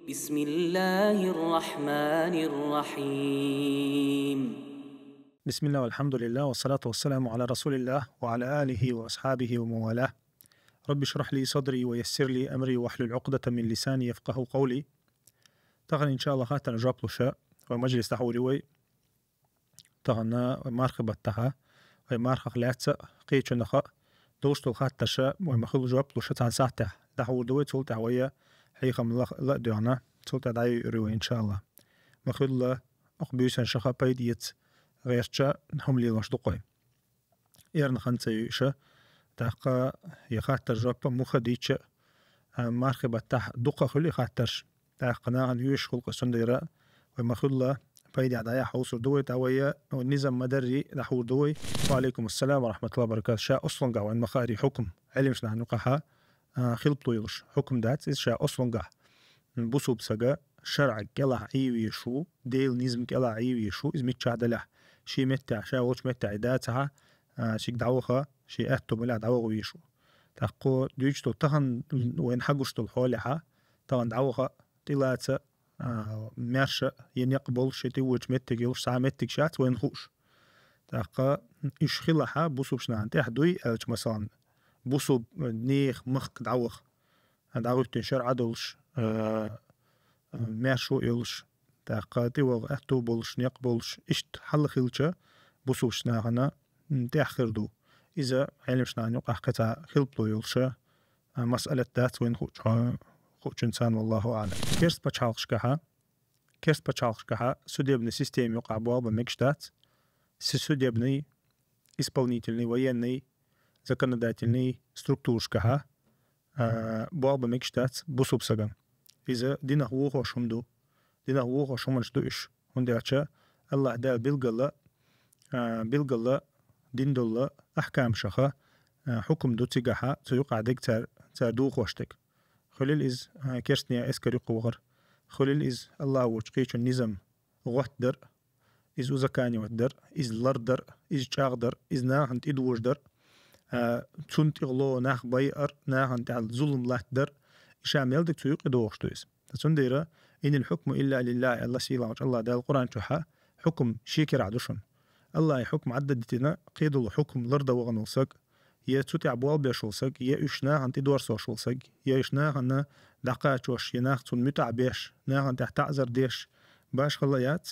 بسم الله الرحمن الرحيم. بسم الله والحمد لله والصلاة والسلام على رسول الله وعلى آله وأصحابه وموالاه. رب اشرح لي صدري ويسر لي أمري واحلل عقدة من لساني يفقه قولي. طغن إن شاء الله خاتنا جاب لشاء ومجلس تحولي وي طغنا مرخبة تها ومرخ لاتسا قيتش نخا دوشتو خات شاء ومخل جاب لشاء عن ساعته تحول دوي تولت عوية حيخم لا دعنا تولت دعي روي إن شاء الله مخل أخبيوسان شخا بيديت غيرتشا هم لي مشدقي إيرن خنتيشة تاقا يخاتر جابا مخديتش مرخبة تح دقة خلي خاترش تاقا ناغن يوش خلق سنديرا ومخل بيدي عدايا حوصر دوي تاوية والنظام مدري لحور دوي. وعليكم السلام ورحمة الله وبركاته. شاء أصلا قاو إن مخاري حكم علمش نحن نقاها خلبطو يلش حكم دات إذ شاء أصلا قاه بوسو بسقا شرع قلع عيوي شو ديل نظم قلع عيوي شو إذ متشعد له شي متع شا وش متع داتها شيك دعوخا شي أهتو ملا دعوغ ويشو تاقو دويجتو تغن وين حقوشتو الحولحة تغن دعوخا تلاتة ماشا ينقبل شي توج متك يلش ساعة متك شات وين خوش تاقا إش خلحة بوسو بشنان تحدوي ألج مثلا بوسو نيخ مخ دعوخ دعوخ تنشر عدلش ماشو يلش تاقا تيوغ أهتو بولش نيقبلش إشت حل خلشة بوسو شناغنا تأخردو إذا علمشنا نقع قطع خلبلو يلشة مسألة دات وين خوش إنسان والله أعلم. كيرست بچالشكها судебный систем يقع بوابا مكشتات судебный исполнительный военный законодательный структуршкаха بوابا مكشتات بوسو بسغن إذا دينا هو خوشمدو دينا هو خوشمنش دوش هندعشا الله دا بالغلا دين دولا أحكام شخا حكم دو تيجاها تيقع ديك تار دو خوشتك خليل إز كيرستنيا إسكري قوغر خليل إز الله وشقيش النظام غوتدر إز وزكاني ودر إز لردر إز شاغدر إز ناهنت إدوجدر تونت إغلو ناخ بايئر ناهنت على ظلم لاتدر إشامل دك تيوق إدوغشتويز تسنديرا إن الحكم إلا لله الله سيلا الله دا القرآن شوحا حكم شيكر عدوشن الله يحكم عددتنا قيدو حكم لرد وغنوسك يا تسوتي عبوال بيشولسك يا إشناهن تدور سوشولسك يا إشناهن دقاتوش يناخ تون متعبيش ناهن تحتعذر ديش باش خلايات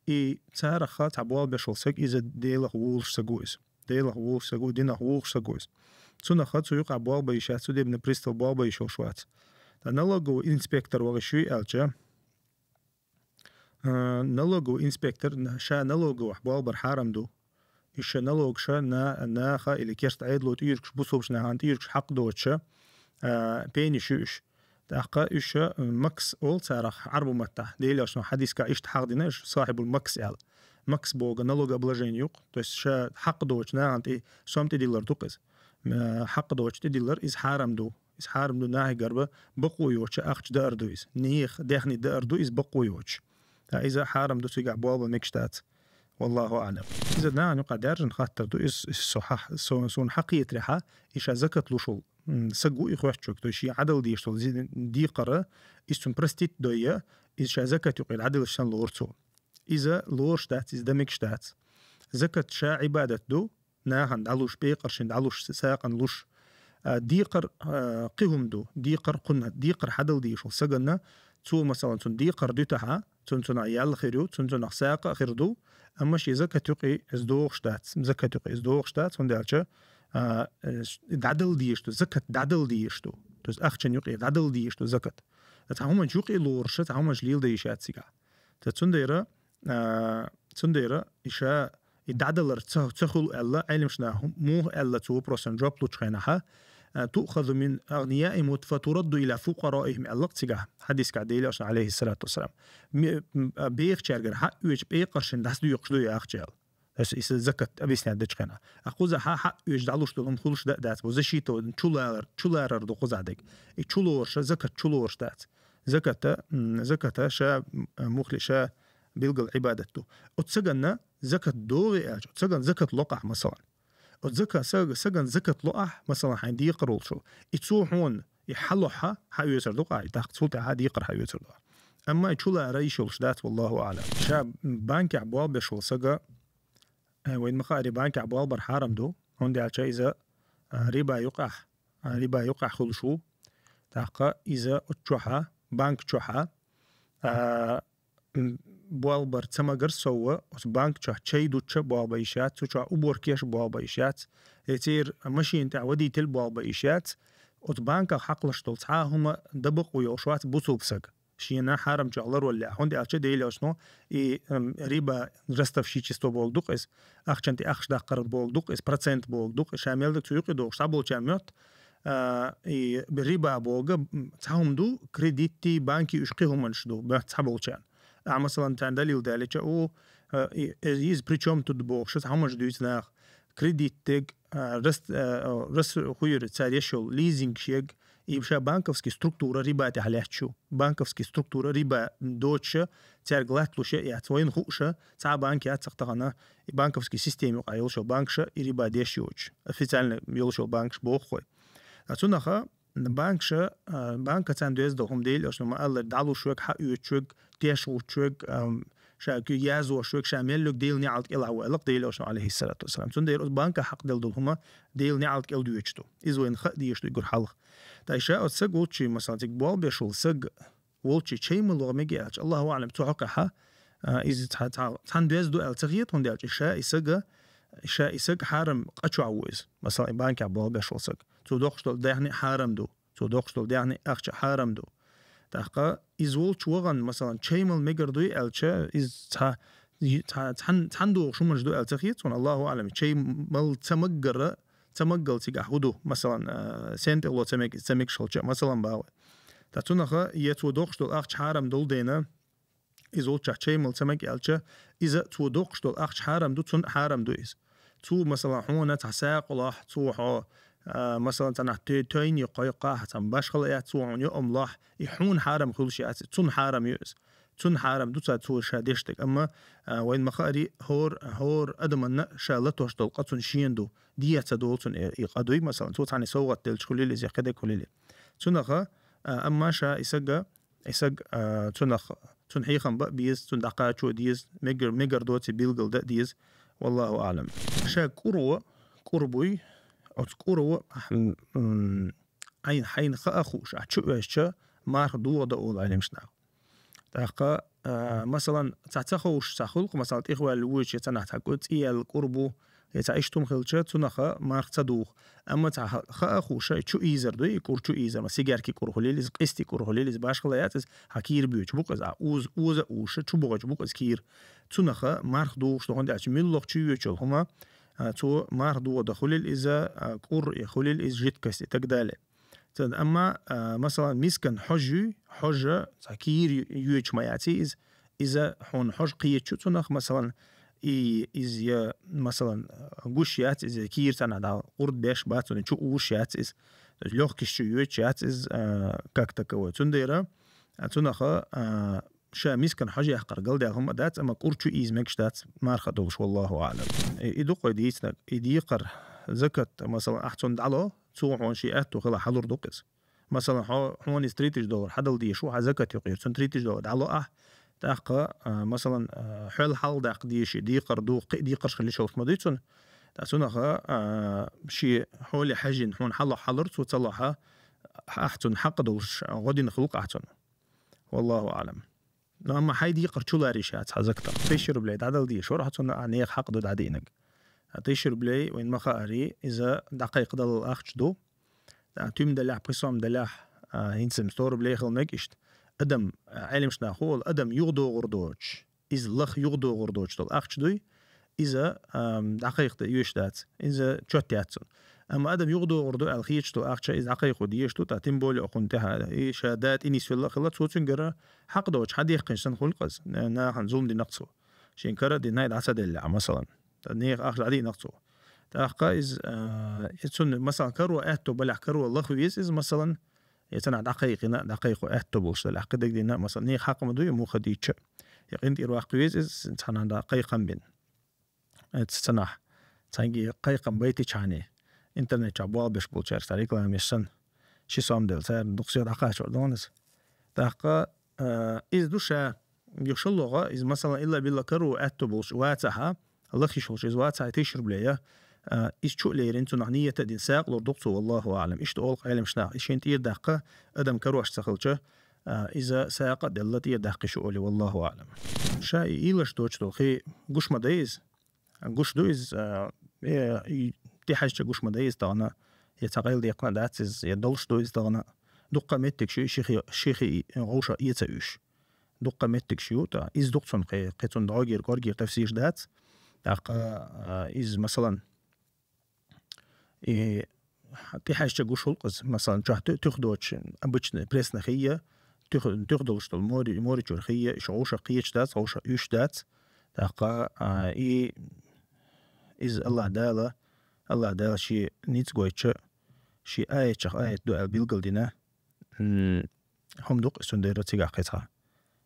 إي تارخات عبوال بيشولسك إذا ديلغ وولش سجويز ديلغ وولش سجو دينا وولش سجويز تسونا خات سويق عبوال بيشات سودي ابن بريستل بوال بيشوشوات نلقو إنسبكتر وغشوي ألجا نلقو إنسبكتر شا نلقو عبوال برحارم دو إيش نلوك شا ناخا اللي كيرت عيدلو تيركش بوصوبش نهان تيركش حق دوتشا بيني شوش تاقا إيش مكس أول تارخ عربو متى ديلي عشان حديث كا إيش تحق ديناش صاحب المكس يال مكس بوغا نلوك أبلاجين يوق تويس شا حق دوتش نهان تي سوم تديلر دوقز حق دوتش تديلر إز حارم دو ناهي قربة بقويوتش أخش دار دويز نيخ داخني دار دويز بقويوتش إذا حارم دو تيقع بوابا مكشتات والله أعلم. إذا نحن قدرنا خاطر دو صحح سون حقيقة رحا إيش زكت لوشل سجوا إخواتشوك تو شيء عدل ديشتول دي قرة إستون برستيت دوية إيش زكت يقول عدل شان لورتو إذا لورشتات إذا دمكشتات زكت شا عبادة دو ناهن دعلوش بيقرشين دعلوش ساقن لوش ديقر قهم دو ديقر قلنا ديقر حدل ديشل سجنا تو مثلا تون ديقر ديتها تون عيال خيرو تون ساق خيردو أما شيء زكاة يقي إزدوغشتات زكاة يقي إزدوغشتات وندالشة دعدل ديشتو زكاة دعدل ديشتو توز أخشن يقي دعدل ديشتو زكاة تتعومن يقي لورشة تعومن جليل ديشات سيقا تتسنديرا إشا دعدلر تخل ألا علمشنا مو ألا تو بروسن جوب لوتشخينها تؤخذ من أغنيائهم فترد إلى فقرائهم اللقتجاه حديث كعديل عشان عليه الصلاة والسلام بيخ شرجر حق يج بيقرشن دست يقشلو يا أخجل بس إذا زكت أبيسنا دشخنا أخوذ حق يج دعلوش دلهم خلوش دات وزشيتو تشولار دو خزعدك تشولورش زكت تشولورش دات زكت شا مخلي شا بيلقى عبادته وتسجن زكت دوغي أج تسجن زكت لقح مثلا وتذكر سجن زكت لقح مثلا عندي يقرول شو يتسوحون يحلوها حيوسر دوقا يتاخد سلطة هذه يقر حيوسر دوقا أما يشولا ريشول شدات والله أعلم شاب بانك عبوال بشول سجا وين مخاري بانك عبوال برحارم دو هندي على شيء إذا ربا يقع خلشو تاقا إذا أتشوحا بانك تشوحا بوال بر تماجر سوا بانك تشوح شيء دوتش بوال بايشات تشوح أبور كيش بوال بايشات يصير ماشي انت ودي تل بوال بايشات بانك حق لشتول تعاهما دبق ويوشوات بوصل بسق شينا حرم جالر ولا هندي أشد إلى أشنو ربا رستف شيء تستو بول دوقس أخشنتي أخش دقر بول دوقس % بول دوقس شامل دك تيوقي دوقس عبول جامعات بالربا بوجا تعهم دو كريديتي بانكي يشقيهم منشدو بتحبول كان مثلا تان دليل ذلك أو يز بريشوم تدبوق شو تعهم مجدو يتناخ كريديتك رست خير تساريشل ليزينج شيء يبشا بانكوفسكي ستруктура ربا تحليحشو بانكوفسكي ستруктура ربا دوتش تارغلات لوشا يعتوين خوشا تاع بانك يعتقتغنا بانكوفسكي سيستم يقايل شو بانكشا ربا ديشيوش افيتال يلشو بانكش بوخوي اتونخا بانكشا بانكا تان دوز دوهم ديل اشنو ما الله دالو شوك حق يوتشوك تيشو شوك شاكو يازو شوك شامل لك ديل نعلق إلا وإلق ديل أشنو عليه الصلاة والسلام تون دير بانكا حق ديل دولهما ديل نعلق إل دويشتو إزوين خق ديشتو يقول حلق تايشا أتسق وولتشي مثلا تقبال بيشول سق وولتشي شيء من لغة مجيئات الله أعلم توقعها إذا تحن دوز دو التغيير هون ديال شاء يسق حارم قشو عويز مثلا بانكا بال بيشول سق تو دوخشتول دهني حارم دو تو دوخشتول دهني أخش حارم دو تحقا إزولش وغن مثلا شيمل مجردوي ألشة إز تحندو شو مجدو ألتخيط الله أعلم شيمل تمجل تجاهدو مثلا سنت الله تمك شلش مثلا باو تاتونخا يتودوخش دول أخش حرم دول دينا إزولش شيمل تمك ألشة إذا تودوخش دول أخش حرم دو تون حرم دو إز تو مثلا حونة تحساق الله توحو مثلا تنح تين يقايقا حتى باشخل ياتسوعون يوم لاح يحون حارم كل شيء تون حارم يؤس تون حارم دوتا تو شادشتك أما وين مخاري هور أدمنا شالتوش دلقتون شيندو ديت دولتون يقدوي مثلا تو تعني سوغت دلش كليل زي كده كليل تونخا أما شا يسق تونخ تنحيخا بيز تون دقاتشو ديز ميجر دوتي بيلغل دا ديز والله أعلم شا قربوي أذكره حين خأخوش أشوفش ما خدوه دول على مشنا تحقق مثلا تعتخوش تخلق مثلا إخوة الوجه يتنحتكوت إيه القربو يتعيشتم خلشات تنخا ما خدوه أما خأخوش شو إيزر ده يكور شو إيزر ما سيجار كي كوره ليلز قستي كوره ليلز باش خلايات حكير بيوش بوكز أوز أوش شو بوكز بوكز كير تنخا ما خدوش تهون دعش ملق شو يوشل هما تو ماردو دخول إذا كور يخول إذا جت كست تقدله أما مثلا مسكن حجة تكير يوش ما يعتي إذا حون حج قيت شو تنخ مثلا إذا مثلا قوشيات إذا كير تنا قرد باش باتون شو قوشيات إذا لوح كشو يوشيات إذا كاكتكوا تنديرة تنخ شا مسكن حاجة يحقر قل ده هم دات أما كورتشو إيز مكش دات ما خدوش والله أعلم إدوق إديقر زكت مثلا أحسن دعلو تو حون شيئات وخلا حضر دوقس مثلا حون ستريتش دور حدل دي شو زكت يقير ستريتش دور دعلو تحقا مثلا حل داق ديش ديقر دوق ديقرش خلي شوف مديتون تاسونها شي حول حاجين حون حلر تو تصلحها أحسن حق دوش غادي نخلق أحسن والله أعلم لما حيدي يقرشوا ريشات حزكتر تشرب بلاي عدل دي شو راح تكون عنيق حق دود عدينك تشرب بلاي وين ما خاري إذا دقيق دل أخش دو تيم دلع بقسم دلع هنسم ستور بلاي خلنك إشت أدم علمش ناخول أدم يغدو غردوش إذا لخ يغدو غردوش دل أخش دوي إذا دقيق يوش دات إذا تشتياتون أما أدم يغدو غردو الخيش تو أخش إذا دقيق وديش تو تاتم بولي أخنتها إيه شهادات إني سولا خلت صوتين جرا حق دوش حد يخنشن خلقز نا هنزوم دي نقصو شين كرا دي نايد عسد اللي مثلا نيخ آخر عدي نقصو تأخذ يتسون مثلا كرو أهتو بلع كرو الله خويس إذا مثلا يتنع دقيق أهتو بوش العقد دينا مثلا نيخ حق مدوي مو خديتش يقين دي روح خويس إذا تنا دقيقا بين تسنح تانجي قيقا بيتي شاني إنترنت عبوال بش بولشار تاريخ لهم يسن شي صام دل سار دقسي دقاش دونس دقة إز دوشة يخشلوغا إز مثلا إلا بالله كرو أتبوش واتها الله خيشوش إز واتها تشرب ليه إيش شو ليرين تنعنية تدين ساق لو دقصو والله أعلم إيش تقول علم شناق إيش أنت يدقة أدم كروش تخلشه إذا ساق دلت يدقة شو قولي والله أعلم شاي إيلش دوش خي قش مدايز قش دويز تحاجة قش مدايز تانا يتغير ديقنا داتز يدلش دويز تانا دقة متك شو شيخي غوشة يتأوش دقة متك شو تا إز دقصن قيتون داغير قارجير تفسير دات دقة إز مثلا تحاجة قش هلقز مثلا جاه تخدوش أبوش بريسنا خية تخدوش الموري جرخية إش غوشة قيش دات غوشة يوش دات دقة إز الله دالا شي نيت قويتش شي آية دو بيلقل دينا هم دوق استنديرة تيقع قيتها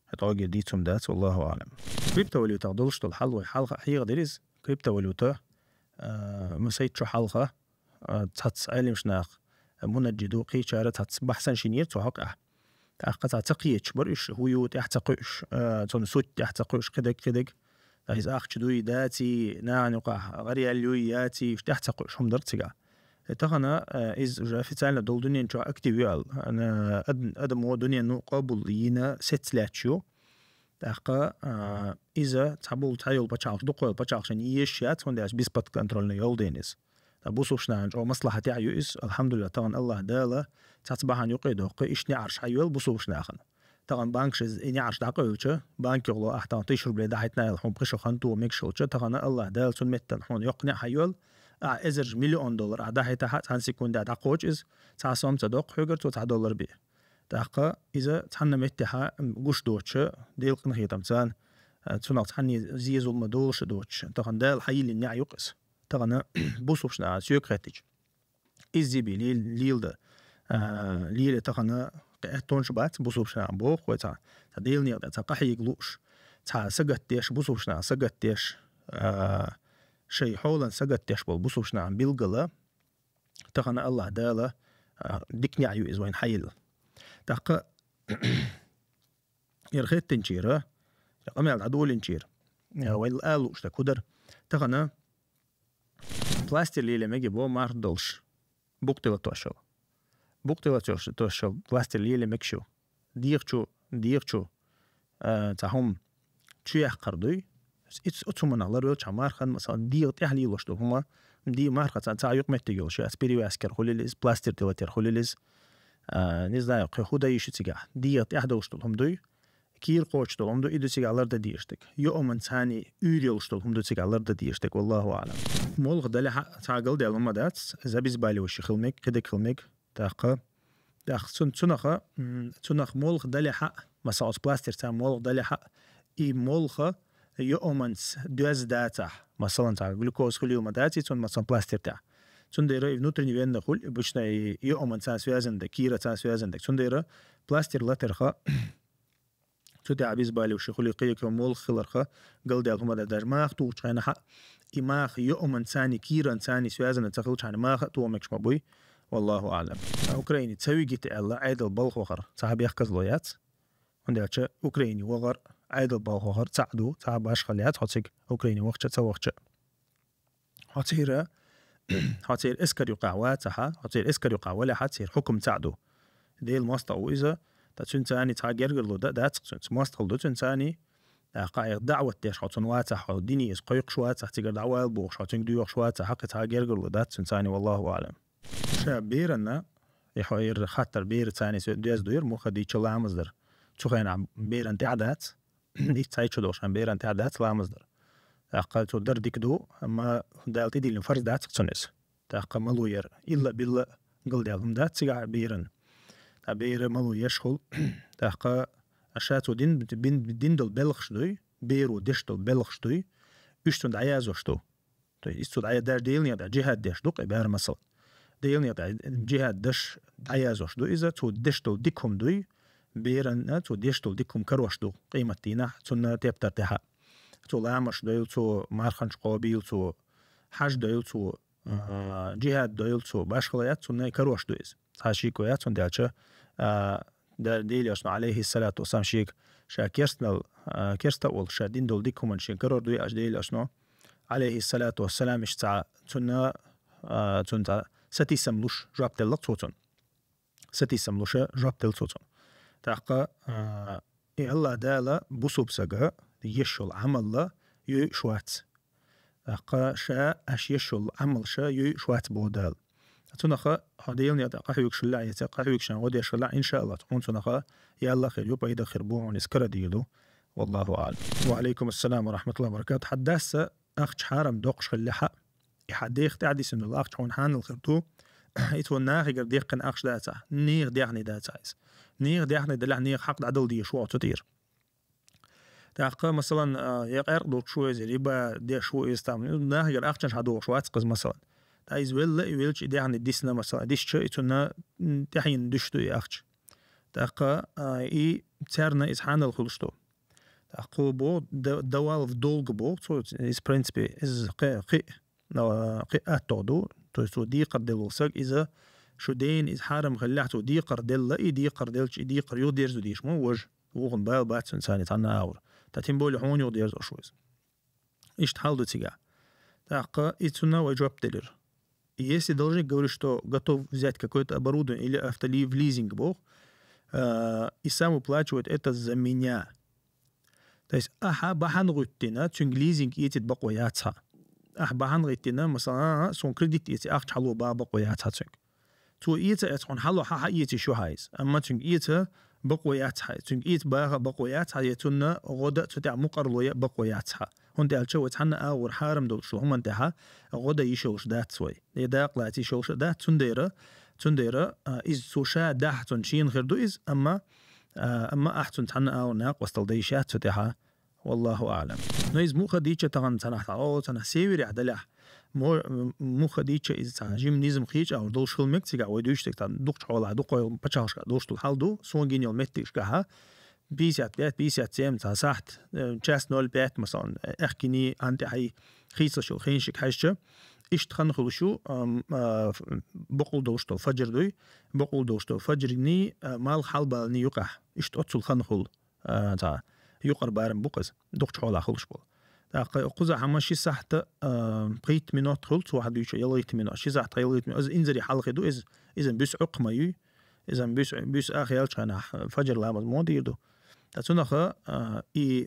هتواجه ديتهم دات والله أعلم كريبتا وليوتا دولش دول حلوة حلقة حقيقة ديريز كريبتا وليوتا مسيتشو حلقة تحت عالم شناق منجدو قيشارة تحت بحسن شنير تحقق تحقق تقيتش بريش هويو تحتقوش تنسوت تحتقوش كدك إذا أخشدوي داتي نعنقع غري اللوياتي تحتقوش هم درتقع تغنى إز جافي تعالى دول دنيا نجا أكتيفيال أنا أدم هو دنيا نقابل ينا ستلاتشو تحقا إذا تحبول تحيول بچاقش دقويل بچاقش يشيات هون داش بيسبت كنترول نيول دينيس تبوسوش نعنج أو مصلحة تعيو إس الحمد لله طبعا الله دالا تتبعان يقيدو إيش نعرش حيول بوسوش ناخن طبعا بانكش نعرش دقويلش بانك يغلو أحتان تيشرب لي داحيت نايل حون بقشو خانتو وميكشلش طبعا الله دال سن متن حون يقنع حيول أزرج $1,000,000 عداحي تحت هان سيكون دا دقوش إز تعصام تدق حجر $1 بي دقة إذا تحنا متها قش دوتش ديل قنخي تمثال تناق تحني زيزو المدولش دوتش طبعا دال حي اللي نع يقص طبعا بوصوش نع سيوكريتج إزي بي ليل دا ليل طبعا قهتونش بات بوصوش نع بوخ ويتا تديل نيق دا تقحي يقلوش تا سقت ديش بوصوش نع سقت ديش شيء حولا سقط تشبل بوصوشنا عن بيلقلا تغنى الله دالا ديكني عيو إزوين حيل تحقا يرخيت تنشيرا رقمي على العدو الانشير وين الآلو اشتا كودر تغنى بلاستير اللي لما يجيبوه ما ردلش بوقتي توشل بلاستير اللي لما يكشو ديرشو تاهم تشيح قردوي اتسمنا الله روش عمار خان مثلا دي تحلي وشتو هما دي مارخة تعيق متجول شيء اسبيري واسكر خليلز بلاستير توتر خليلز نزاي خدا يشتيجا دي تحدا وشتو هم دوي كير قوشتو هم دوي يدسيجالر دا ديشتك يوم ثاني يوريلشتو هم دوسيجالر دا ديشتك والله اعلم مول غدل تعقل ديال ما دات زبيز بالي وش خلمك كده خلمك تاقه تنخ مول غدل حق مثلا بلاستير تاع مول غدل حق اي مولخه يومنس دوز داتا مثلا تاع جلوكوز خليو مداتي تون مثلا بلاستير تاع تون ديرا نوترني بين دخول بشنا يومن تاع سوازن دا كيرا تاع سوازن دا تون ديرا بلاستير لاترخا تودي عبيز بالي وش خلي قيك مول خلرخا قل ديال هما داج ما خطو خاينا حق إماخ يومن ثاني كيرا ثاني سوازن تخلوش عن ما خطو مكش مبوي والله اعلم اوكراني تسوي جيت الله عيد البلخ وخر صاحب يحكز لويات عندها اوكراني وغر عيد البلخ تعدو تعب باش خليات حتسك أوكراني وقت تسوقت حتصير إسكر يقع واتها حتصير إسكر يقع ولا حتصير حكم تعدو دي الماستر وإذا تسون ثاني تعجر له ده تسون ماستر ده تسون ثاني قاعد دعوة تيش حتون واتها ديني إس قيق شوات تحتيجر دعوة البوخ حتون ديوخ شوات حق تعجر له ده تسون ثاني والله أعلم شاب بيرنا يحوير خاطر بير ثاني دياز دوير مو خدي تشلا مصدر تخين بير أنت عادات دي تسايتشو دوش عن بيران تاع دات لا مصدر تاقا تودر ديك دو اما دالتي دي الفرز دات تسونس تاقا ملوير الا بالله قل ديالهم دات تيقع بيرن تا بير ملو يشخل تاقا اشاتو دين دول بلخش دوي بيرو ديش دول بلخش دوي اشتون دعيازوش دو استو دعيا دار ديلني دا جهاد ديش دوك بير مثلا ديلني دا جهاد دش دعيازوش دو اذا تو ديش دول ديكهم دوي بيرن تو ديشتول ديكم كروشدو قيمتينا تون تبتر تها تو لامش دويل تو مارخنش قابيل تو حج دويل تو جهاد دويل تو باشخليات تون كروش دويز هاشيك وياتون دالشة دار ديلي أشنو عليه الصلاة والسلام شيك شا كيرستا أول شا دين دول ديكم من شنكرر دوي أش ديلي أشنو عليه الصلاة والسلام اشتع تنا تنتا ستي سملوش جاب تلق صوتون ستي سملوش جاب تل صوتون تحقا الله دالا بوسوب سجا يشل عمل لا يشوات تحقا شا أش يشل عمل شا يشوات بودال تنخا هديلني أتقى يكشلع يتقى يكشان ودي يشلع إن شاء الله تكون تنخا يلا خير يبا إذا خير بوعون يسكر ديلو والله أعلم. وعليكم السلام ورحمة الله وبركاته. حدث أخش حارم دوقش خليحة يحديخ تعدي سنو الأخش حون حان الخرطو يتو الناخي قرديق كان أخش داتا نيغ ديعني داتا نيغ ديعني دلع نيغ حق عدل دي شوع تطير تاقا مثلا يقير دوق شوي زي ريبا دي شوي يستعمل ناخي قر أخش حدوق شوات قز مثلا تايز ويلا يويلش ديعني ديسنا مثلا ديش يتونا تحين دشتو يأخش تاقا تارنا إسحان الخلشتو تاقو بو دوال في دولق بو تو إز برنسبي إز قي أتودو تو دي قردل سق إذا شو دين إز حارم خلعتو دي قردل لا دي قردلش دي قريو ديرزو ديش مو وج وغن بايل بات إنساني تانا أور تاتين بولي حون يو ديرزو شويز إيش تحالدو تيجا تاقا إتسونا وجواب دلير если должник говорит, что готов взять какое-то оборудование или автолив в лизинг бог и сам уплачивает это за меня. То есть бахан гуттина цунг лизинг етит бакоятса. Бахан гуттина مثلا сон кредит ети чалу ба бакоятса цунг. تو сон حلو ети شو هايز. أما цунг بقوياتها цунг با بقوياتها يتنا غدا تتع مقرلو بقوياتها. هون دالشو وتحنا أور حارم دول شو هم انتها غدا يشوش دات سوي يداق لا تيشوش دات تنديرة إز سوشا دح تنشين غير دو إز أما أحسن تحنا أور ناق وستلديشات تتها والله أعلم. نيز مو خديتش تغن تنحت أو تنح سيوري عدلح مو خديتش إز تجيم نيزم خيج أو دول شغل مكتيج أو يدوش تكتان دوقش حوالها دوقي بتشاش دوش الحال دو سونجين يوم متيش كها بيسات سيم تساحت جاس نول بيت مثلا احكيني انت هي خيصه شو خينشك حاجه ايش تخنخلو شو بقول دوشتو فجر دوي بقول دوشتو فجرني مال حلبالني يقع ايش تقتل خنخل تا يقر بارم بقز دوقش حولا خلش بول قزا حماشي سحت قيت منوت خلص واحد يش يليت منو شي سحت يليت منو از انزري حلقه دو از اذا بس عقمه اذا بس اخي يلش فجر لامز مودي دو تاتونخا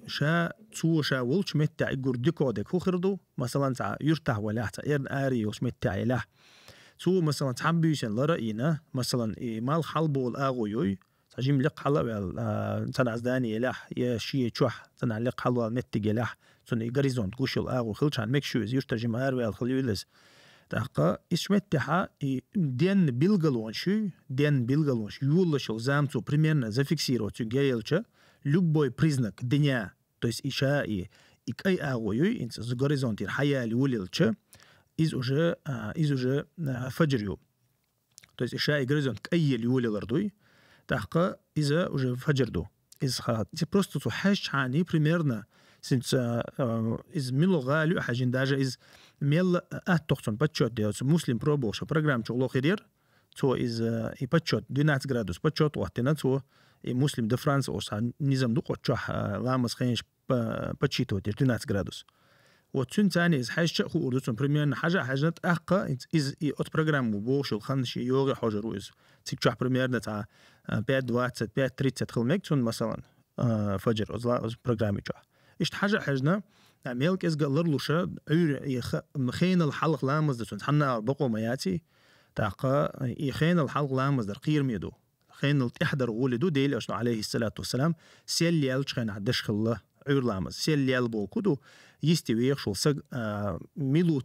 شا تو شا ولش متع يقول ديكودك هو خردو مثلا تاع يرتاح ولا ايرن اري وش متع له تو مثلا تحبيشن لرأينا مثلا مال حلبو الاغو يوي تجيم لق حلا تنع زداني له يا شي تشوح تنع لق حلا متج له تن يغريزون تقوش الاغو خلشان ميك شوز يرتجم اري الخليلس تاقا اشمتها دين بيلغلون شو دين بيلغلون شو يولشل замцу примерно зафиксировать гейлча любой признак дня, то есть иша и кай агой инц с горизонтир хая лулилча из уже фаджрю. То есть иша и горизонт кай лулилардуй тахка иза уже фаджрду. Из просто то хаш хани примерно since из милогалю хажин даже из мел атохсон подсчет делать муслим пробовал что программ чуло хирир то из и подсчет 12 градус подсчет وقتنا то и муслим де Франц осан низам дуко чах ламас خينش подсчитывать 12 градус вот тун тани из хашча ху урдутун примерно حاجات اقا из и от программу بوشل خنش يوغي حجرو из تيك примерно تا 5:20 5:30 خلمك تون مثلا فجر از программе чах إيش حاجنا ميلك إز قال لرلوشة خين الحلق لامز ده حنا بقوا مياتي تاقا خين الحلق لامز ده قير ميدو خين التحضر ولدو ديل أشنو عليه الصلاة والسلام سيل يالش خين عدش خلا عير لامز سيل يال بوكودو يستوي يخشل سق ميلو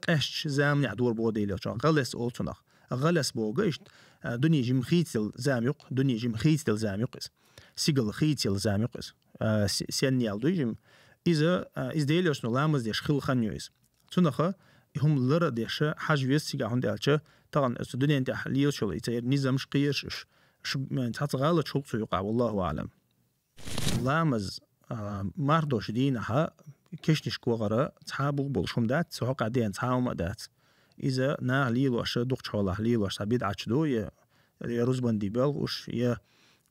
قش زامن عدور بو ديل أشنو غلس أولتناخ غلس بوغا إيش دنيا جيم خيتل زاميق دنيا جيم خيتل زاميقس سيقل خيتل زاميقس سيل يالدو جيم إذا ديل أشنو لامز ديش خل خنيويز تنخا هم لرا ديش حاج ويستيجا هندالشة طبعا الدنيا انت حليل شو يتير نظام شقيش تحت غلط شو يقع والله أعلم لامز مردوش دينها كشنش كوغرا تحابو بالشوم دات سوق عدين تحاوم دات إذا نا ليل وش دوق شولا ليل وش عبيد عشدو يا رزبندي بلغوش يا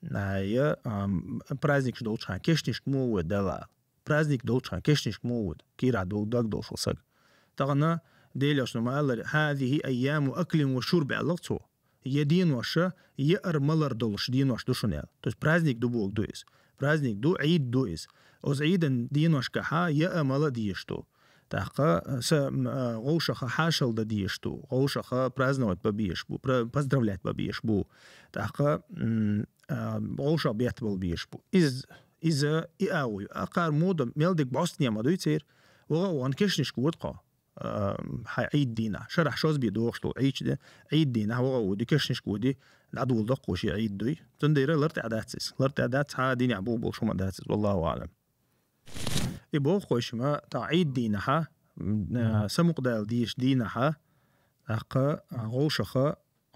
праздник долчан кешниш муд дала праздник долчан кешниш مود كيرا دول داك دول صق تغنى ديلوش نمال هذه أيام أكل وشرب علقتو يدين وشا يأر ملر دولش دين وش دوشنال توس праздник دو بوك دويس праздник دو عيد دويس أوز عيدن دين وش كحا يأ ملا ديشتو تحقا غوشخا حاشل دا ديشتو غوشخا праздновать побьешь бу поздравлять побьешь бу تحقا غوشا بيت بول بيش بو إذا إقاوي أقار مودا ميلدك بوسنيا ما دويتير وغوان كشنش كودقا عيد دينا شرح شوز بيدوغشتو عيد دينا وغو دي كشنش كودي العدو دقو شي عيد دوي تندير لرتعداتس ها ديني عبو بول شو مداتس والله أعلم إبو خوش ما تا عيد دينا ها سمق دال ديش دينا ها أقا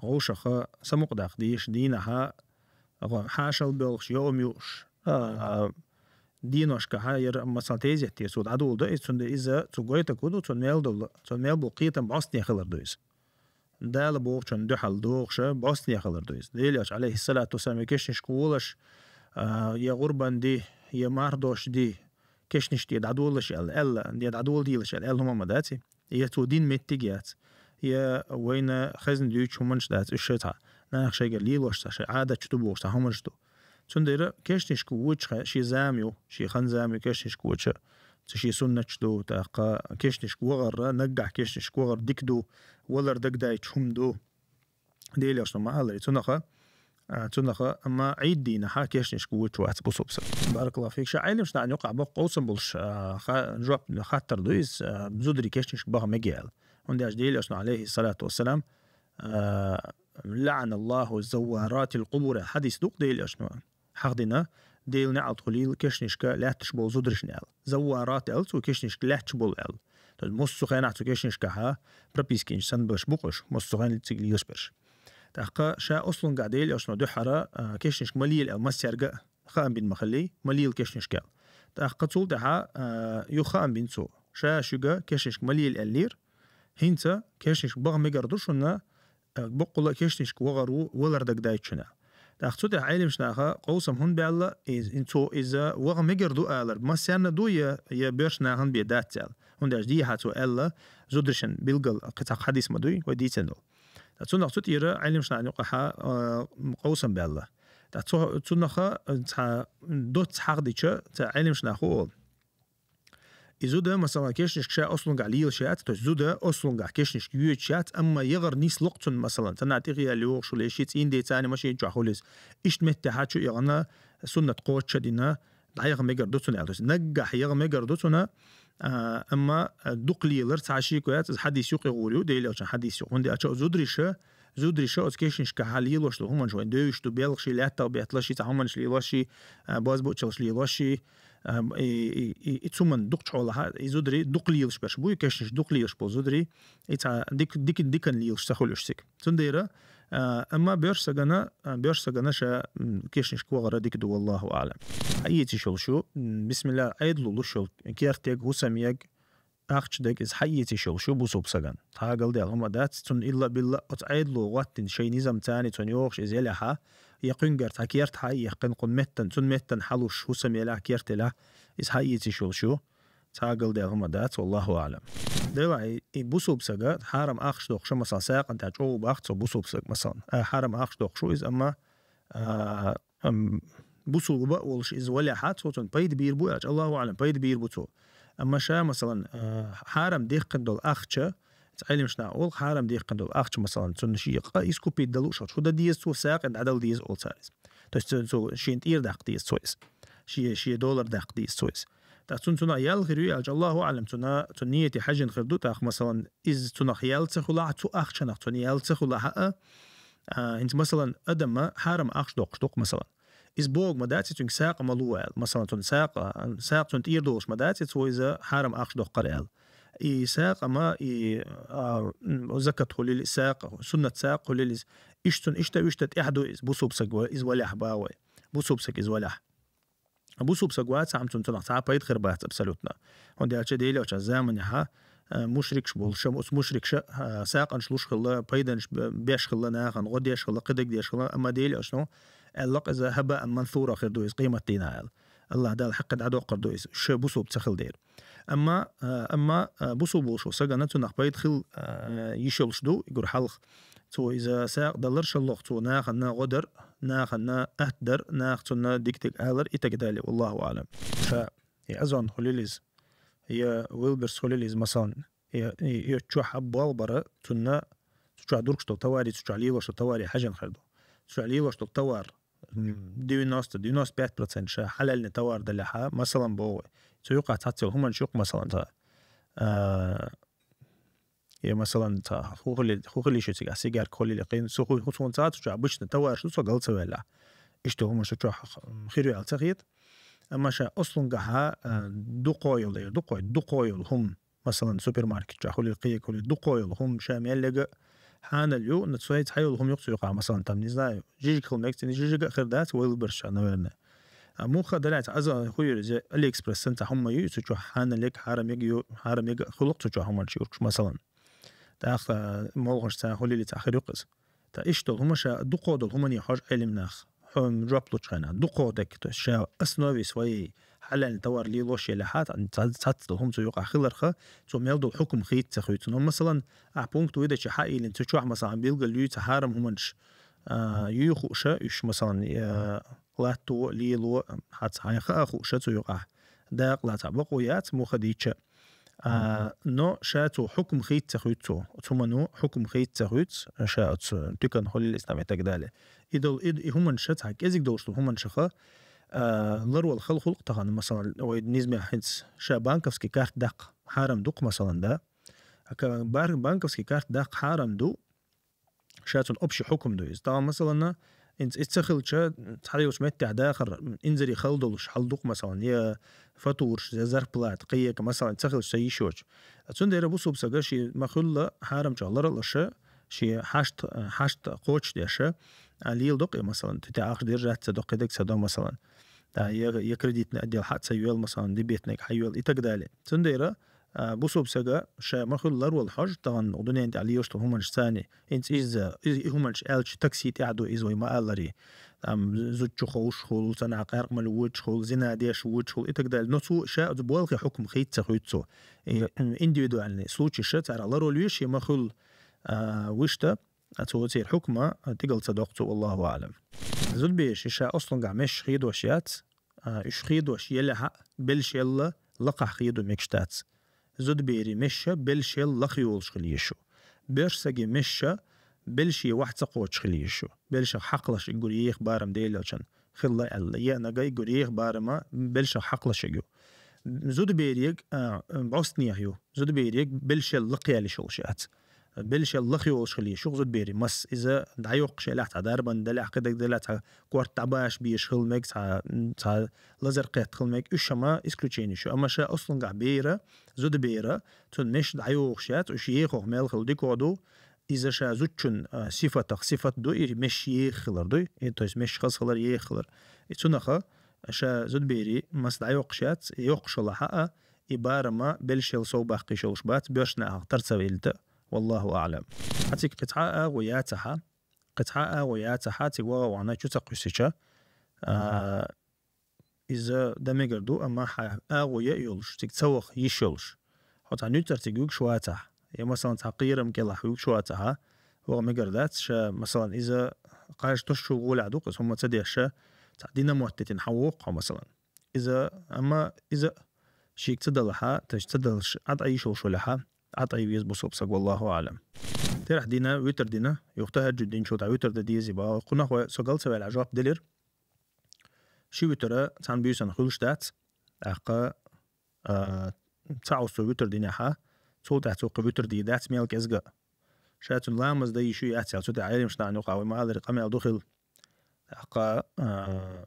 غوشخا سمق داق ديش دينا ها حاشل بلش يوم يوش دينوش كهاير مثلا تيزي تيسود عدول ده إذا تقويت كودو تنميل بقيتا بوسنيا خلر دويس دال بوغشن دحل دوغش بوسنيا خلر دويس ديليش عليه الصلاة والسلام كشنش كولش يا غربان دي يا ماردوش دي كشنش دي عدولش ألا دي عدول ديلش هم مداتي يا تودين متجيات يا وين خزن ديوش همنش دات الشتاء ناخ شيء قليل وش عادة تبوغش همنش دو تندير كشنش كوتش شي زاميو شي خن زاميو كشنش كوتش شي سنة دو تاقا كشنش كوغر نجح كشنش كوغر ديكدو ولر دقداي تشمدو ديلي أصلا ما هلا تنخا أما عيد دينا ها كشنش كوتش وات بوسوبس بارك الله فيك شعيل مش نعني يقع بق قوسم بولش نجوب خاطر دويس بزودري كشنش بغا مجال وندي ديلي أصلا عليه الصلاة والسلام لعن الله الزوارات القبور حديث دوق ديلي أصلا حقدنا ديل نعل خليل كشنشكا لا تشبول زودرش نعل زوارات ألت وكشنشك لا تشبول أل المستخين عتو كشنشكا ها بربيسكينش سنبش بقش مستخين لتسجل يسبرش تحقا شا أصلا قاعديل أصلا دحرة كشنشك مليل أو مسيرجا خام بين مخلي مليل كشنشكا تحقا تقول دها يخام بين سو شا شجا كشنشك مليل اللير هنتا كشنشك بغ مجردوشنا بقول كشنشك وغرو ولردك دايتشنا تأخذت عالم شناها قوسم هون بالله إنتو إذا وغ مجردو آلر ما سيرنا دو يا بيرشنا هون بيداتل هون داش دي هاتو ألا زودرشن بيلقل قطع حديث مدوي ودي تنو تأخذت يرى عالم شنا نقحة قوسم بالله تأخذ دوت حق ديشة تعالم شناهو إذا مثلا كشنش شيء أصلاً قليل شيء تزوده أصلاً كشنش يوجد شيء أما يغر نيس لقطن مثلا تنعتقي اللي شو ليشيت إندي تاني ماشي جاهوليس إيش متحد شو يغنى سنة قوت شدينا ضعيق مجر دوتنا على نجح يغ مجر دوتنا أما دقلي لرت عشي كويات حديث يقي غوريو ديلي عشان حديث يقون دي أشياء زودريشة أتكشنش كحالي لوش لو هم جوين دويش تو بيلغشي لاتا بيتلاشي تعمل شلي لاشي باز بوتشل شلي لاشي إتسومن دقش على يزودري دقليلش برش بوي كشنش دقليلش بوزودري إتا ديكن ليلش تخلوش سك تنديرة أما بيرش سجنا شا كشنش كوغرا ديك دو والله أعلم حيتي شو بسم الله عيد لولو شو كيرتيج هو سميج أخش ديك إز حيتي شو بوسوب سجن تاقل ديال هما دات تون إلا بالله أتعيد لو واتن شي نظام تاني تون يوخش إز يلها يقين قرت هكيرت هاي يقين قن متن تون متن حلوش هو سمي له كيرت له إز حيتي شو تاقل ديال هما دات والله أعلم دلعي بوسوب سجن حرم أخش دوخ شو مثلا ساق أنت جو بأخش بوسوب سجن مثلا حرم أخش دوخ شو إز أما بوسوب بقولش إز ولا حات صوتن بيد بير بو الله أعلم بيد بير بوتو أما شا مثلا حرم ديق دول أخشة تعلم شنا أول حرم ديق دول أخشة مثلا تنشي يسكو بيدلو شو ده ديز تو ساق عند عدل ديز أول سايز تشتو شين تير دق ديز سويس شي دولار دق ديز سويس تنا يال غيري الله أعلم تنيتي حاجة خردو تاخ مثلا إز تنا خيال تخلا تو أخشة نخ تنيال تخلا حقا أنت مثلا أدم حرم أخش دوق مثلا إسبوع مداتي تون ساق ملوال مثلا تون ساق تون تير دوش مداتي تو إذا حرم أخش دوق قريال ساق ما زكاة خليل ساق سنة ساق خليل إشتون إشتا إحدو إز بوسوب سجوا إز ولح باوي بوسوب سج إز ولح بوسوب سجوات سام تون تنقطع بيد خربات أبسلوتنا هندي أشياء ديلي أشياء زمن يها مشركش بول شموس مشركش ساقن شلوش خلا بيدنش بيش خلا ناخن غديش خلا قدق ديش خلا أما ديل أشنو اللق إذا هباء منثورة خير دويس قيمة دينا الله دال حق عدو قردويس ش بوسو بتخل دير أما بوسو بولشو سجنة نخبيت خل يشلش دو يقول حلق تو إذا ساق دلرش الله تو ناخنا غدر ناخنا أهدر ناخنا ديكتك أهلر إتقدالي والله أعلم هي أزون خليليز هي ويلبرس خليليز مثلا هي تشوح أبوال برا تنا تشوح دوركش تواري تشوح ليلوش تواري حاجة خردو تشوح ليلوش توار 95% شا حلال نتوار دلحة مثلا بو تيوقع تحصل هم نشوق مثلا تا هي مثلا تا خوخلي شو تيجي سيجار كولي لقين سوق خصوصا تا تشوح بش نتوار شو سوق غلط ولا إشتو هم شو تشوح خيرو على تغيير أما شا أصلا جها دقايل هم مثلا سوبر ماركت جاخولي القية كولي دقايل هم شامل لقى حان اليو نتسويت حيول هم يقع مثلا تمني زايو جيجي خلمك تني جيجي خردات ويل برشا نورنا مو خدلات عزا خوير زي الي اكسبرس سنتا هم يسوچو حان لك حرم يجي خلق تشو هم شيوركش مثلا تاخ مولغش تا خولي لي تاخير يقص تا اشتو هم شا دقودل هم ني حاج علمناخ هم جابلو تشانا دقودك تشا اسنوي سوي حلال توار لي لوش لحات ان تاتهم يقع خلرخه تو ميلدو الحكم خيت تخيتن مثلا بونكت ويدا شي حقي اللي تشوح مثلا بيلقى لي تحارم همنش يخو شا ايش مثلا لاتو لي لو حت هاي خاخو شتو يقع داق لا تبقويات مو خديتش نو شاتو حكم خيت تخيتو ثمنو حكم خيت تخيت شات تكن خلي الاسلام تقداله اذا هم شت هك ازيك دوشتو هم شخه لرو الخلق طغن مثلا ويد نزمي حدس شا بانكوفسكي كارت دق حارم دق مثلا ده هكا بانكوفسكي كارت دق حارم دو شاتون أبشي حكم دو طبعا مثلا انت اتسخل شا تحريوش متع داخر انزري خلدلش حلدق مثلا يا فاتورش زي زرق بلات قيك مثلا اتسخل سيشوش تندير بوسو بسقا شي مخلة حارم شغلر الاشا شي حاشت قوش ديشا ليل دقي مثلا تتعاقش دير جات تدق ديك سدو مثلا يا كريديت نأدي الحق سيوال مثلا دي بيتنك حيوال إتقدالي تنديرة بوسو بسقا شا مخلر والحج طبعا ودنيا انت عليه يشتغل همانش ثاني انت إذا همانش ألش تاكسي تعدو إزوي ما ألري زوجو خوش خول تنع قارق ملوج خول زنا ديش وج خول إتقدال نصو شا بوالغي حكم خيت تخيتسو انديفيدوالني سلوتش شا تعرى لرو ليش مخل وشتا أتوتي الحكمة تقل صدقته والله أعلم زود بيش إشا أصلا قعمش خيدو أشيات إش خيدو أشياء بلش يلا لقح خيدو مكشتات زود بيري مشا بلش يلا خيولش خليشو بيرش ساقي مشا بلشي واحد سقوتش خليشو بلش حقلش يقول يخ بارم ديلوشن خلا ألا يانا قاي يقول يخ بارما بلش حقلش يقول زود بيريك بعصني يحيو زود بيريك بلش يلا قيالي شلشات بلش الله خيوش خليه شغل زود بيري مس إذا دعيوق شيء داربا دلع كده دلع كوارت تعباش بيش خلمك تا لازر قيت خلمك إيش ما إسكلوتشيني شو أما شيء أصلا قعبيرة زود بيرة تون مش دعيوق شيء وشيخ ومال خل ديكودو إذا شا زوجن صفة دو إير مش يخلر دو إنتوس مش خاص خلر يخلر إتونخا شا زود بيري مس دعيوق شيء يوقش الله حقه إبارة ما بلش يلصوبه قيشوش بات بيشنا ترتسويلته والله أعلم حتى قطعة وياتها تقوى وانا شو تقيسيشا إذا دمجر دو أما أغويا يولش تكتوخ يشولش حتى نيوتر تقوك شواتها يعني مثلا تحقير مكلا حيوك شواتها هو مجر ذات شا مثلا إذا قايش تشو غول عدوك هم تديشا تعدينا موتتين حووق مثلا إذا شيك تدلها تدلش عد أي شو لها عطي يزبط بصق والله أعلم ترح دينا ويتر دينا يختها جدين شو تاع ويتر ديزي با قلنا هو سقال سوى العجاب دلير شي ويتر تان بيوسن خلشتات أقا تعوص ويتر دينا حا صوت تحت ويتر دي ذات ميلك إزقا شاتن لامز دي شو يحتل صوت عالم شنا نوقع وما هذا رقم يدخل أقا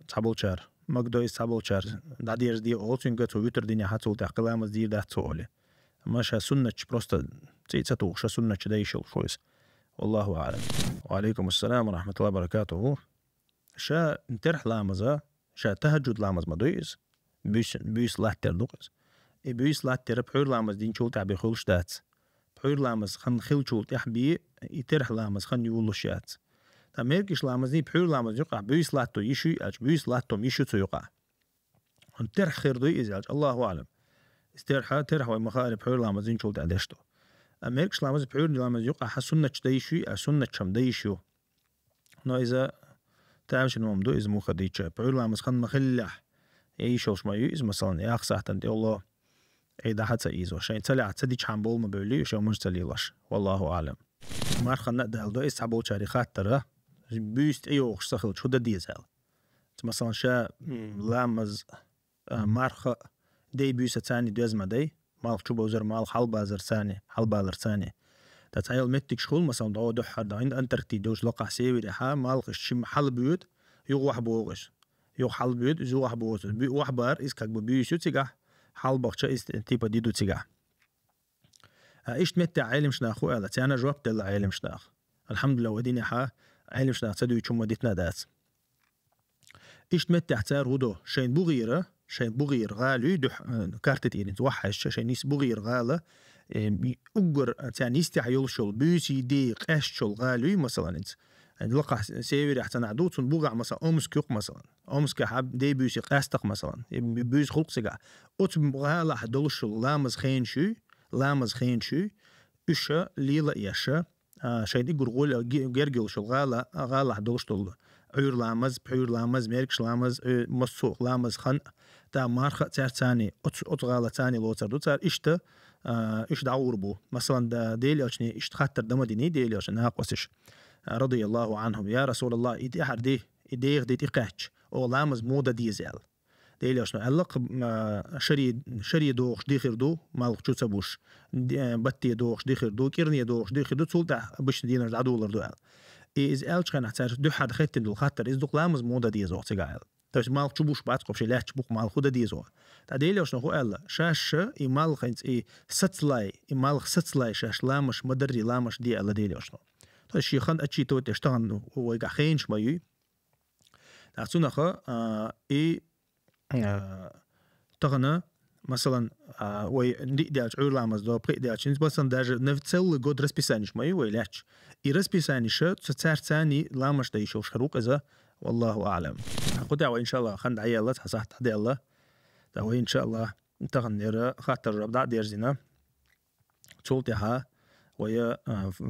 تابل شار مقدوي تابل شار دادير دي أولتين قط ويتر دينا حا صوت أقا لامز دي ذات سؤالي ماشا سنة просто تيتاتو شا سنة دايشل شويس والله أعلم وعليكم السلام ورحمة الله وبركاته شا انترح لامزا شا تهجد لامز مدويس بيس لاتر دوقس بيس لات تر بحور لامز دين شول تعبي خلشتات بحور لامز خن خل شول تحبي يترح لامز خن يولشات تمركش لامز دي بحور لامز يقع بيس لاتو يشو اج بيس لاتو يشو يقع ترح خير دوي ازاج الله اعلم استرحا ترح ومخالب بحور لامز دين شول تعدشتو امركش لامز بحور لامز يقع حسنة ديشو اسنة شم ديشو نو اذا تعمش الممدو إذا مو خديتش بحور لامز خن مخلح يشوش ما يز مثلا يا خسحتن دي الله اي ده حتى ايزو شين تلع تديش حنبول ما بيقولي وشو مش تليلاش والله اعلم مارخ نقدر دو اسحبو شركات ترى بيست ايوخ سخل شو ده ديزل مثلا شا لامز مارخ دي بيست ثاني دوز ما دي مال شو بوزر مال حل بازر ثاني حل بالر ثاني تتعيل متك شغل مثلا دو دح داين انترتي دوش لقى سيوي لها مال شم حل بيوت يغوح بوغش يو حل بيوت زو واحد بوغش واحد بار اسكك بيوشو تيجا حل بخشة است تيبا ديدو تيجا ايش متى عالم شناخو على تانا جوابت لا عالم شناخ الحمد لله وديني حا عالم شناخ تدو يشم وديتنا دات ايش متى احتار هدو شين بغير غالي دح كارتة ايرين توحش شين يس بغير غالة اقر تاني يستحيل شل بيسي دي قاش شل غالي مثلا انت لقى سيوري حتى نعدوت بوغع مثلا امسكوق مثلا امسك حب دي بيسي قاستق مثلا بيس خلق سقع اتم غالا حدلش لامز خين شو اشا ليلا يشا شايد يقول غول جرجل شو غالا حدلش طول عير لامز بحير لامز ميركش لامز مسوق لامز خن تا مارخ تار ثاني ات غالا ثاني لوتر دوتر اشتا ايش دعور بو مثلا دا ديلي اشني ايش خاطر دمديني ديلي اشن ناقصش رضي الله عنهم يا رسول الله إدي أحد إدي تقاتش أو لامز مودا ديزل ديلي أشنا علق شري دوخ ديخر دو مال شو تبوش بتي دوخ ديخر دو كيرني دوخ ديخر دو تولتا بش دينر عدولر دو إز ألش كان حتى دو حد خيت دو خاطر إز دو لامز مودا ديزو تقال تاش مال تشبوش بعد قبش لا تشبوك مال خود ديزو تعديلي أشنا هو ألا شاش إمال خنت ستلاي إمال ستلاي شاش لامش مدري لامش دي ألا ديلي أشنا طيب خان أشي تو تشتغل هو يقع خين شوي تعرفون خا تغنى مثلا وي ديال عور لامز دو بري ديال شنز مثلا داج نفتسل جود رسبيسانيش ما يويلاتش رسبيسانيش تسار ثاني لامش دايشوش خروق إذا والله أعلم خد وإن شاء الله خند عيالة حصحت حدي الله ده إن شاء الله تغنى خاطر ربع دير زنا تولتها ويا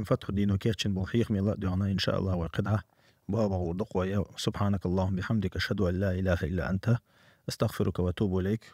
فتح دينو كيرشن بوحيخ ميلا دعنا إن شاء الله وقدعة بابا ودق ويا سبحانك اللهم بحمدك أشهد أن لا إله إلا أنت أستغفرك وأتوب إليك